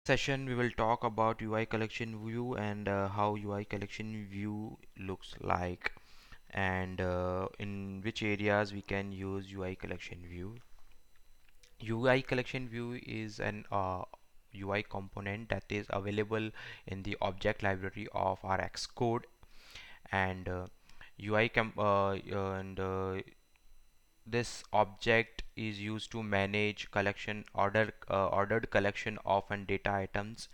Session we will talk about UI collection view and how UI collection view looks like and in which areas we can use UI collection view. UI collection view is an UI component that is available in the object library of our Xcode and UI com and this object is used to manage ordered collection of and data items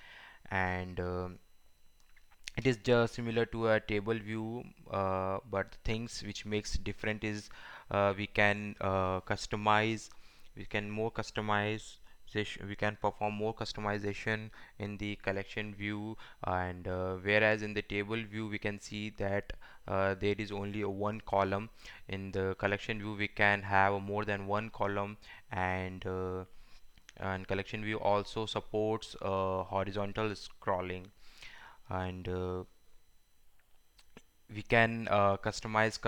and it is just similar to a table view, but things which makes different is we can customize, we can more customize we can perform more customization in the collection view and whereas in the table view we can see that there is only a one column. In the collection view we can have more than one column and collection view also supports horizontal scrolling and we can customize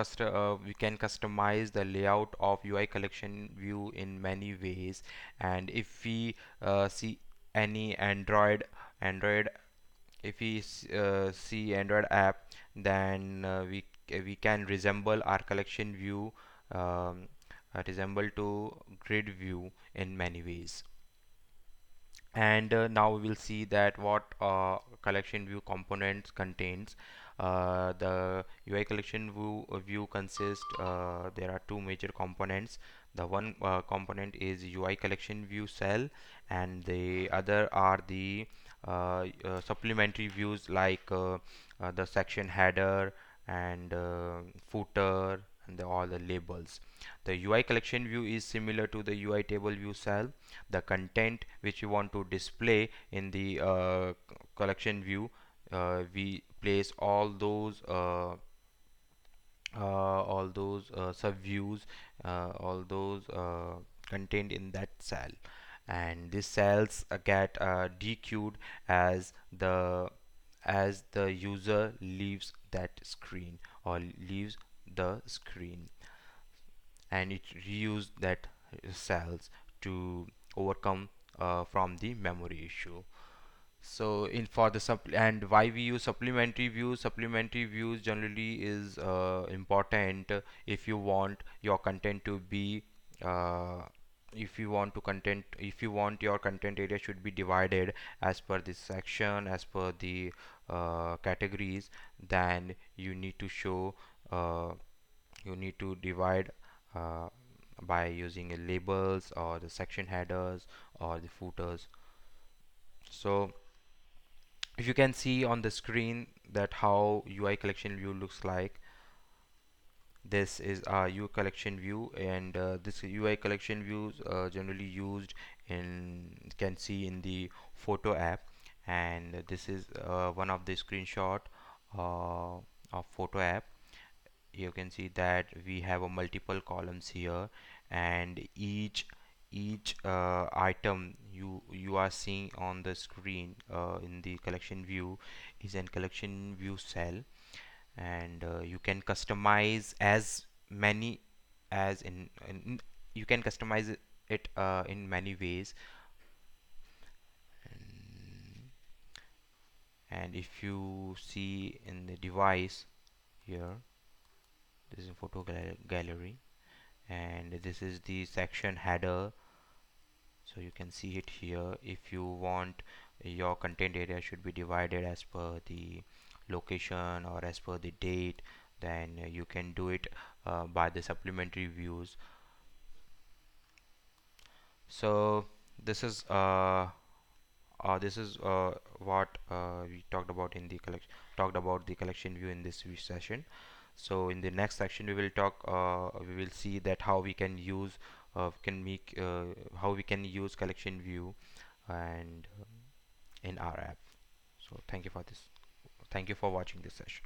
the layout of UI collection view in many ways. And if we see any Android if we see Android app, then we can resemble our collection view, um, resemble to grid view in many ways. And now we will see that what collection view components contains. The UI collection view consists, there are two major components. The one component is UI collection view cell, and the other are the supplementary views like the section header and footer and all the labels. The UI collection view is similar to the UI table view cell. The content which you want to display in the collection view, we place all those subviews, all those contained in that cell, and these cells get dequeued as the user leaves that screen or leaves the screen, and it reuse that cells to overcome from the memory issue. So in for the and why we use supplementary views generally is important if you want your content to be uh, if you want your content area should be divided as per this section, as per the categories, then you need to show you need to divide uh, by using labels or the section headers or the footers. So if you can see on the screen that how UI collection view looks like, this is our UI collection view, and this UI collection views generally used in can see in the photo app, and this is one of the screenshot of photo app. You can see that we have a multiple columns here, and each item you are seeing on the screen in the collection view is in collection view cell, and you can customize as many as you can customize it in many ways. And if you see in the device here, this is photo gallery, and this is the section header, so you can see it here. If you want your content area should be divided as per the location or as per the date, then you can do it by the supplementary views. So this is what we talked about the collection view in this session. So in the next section we will see that how we can use can make how we can use collection view and in our app. So thank you for watching this session.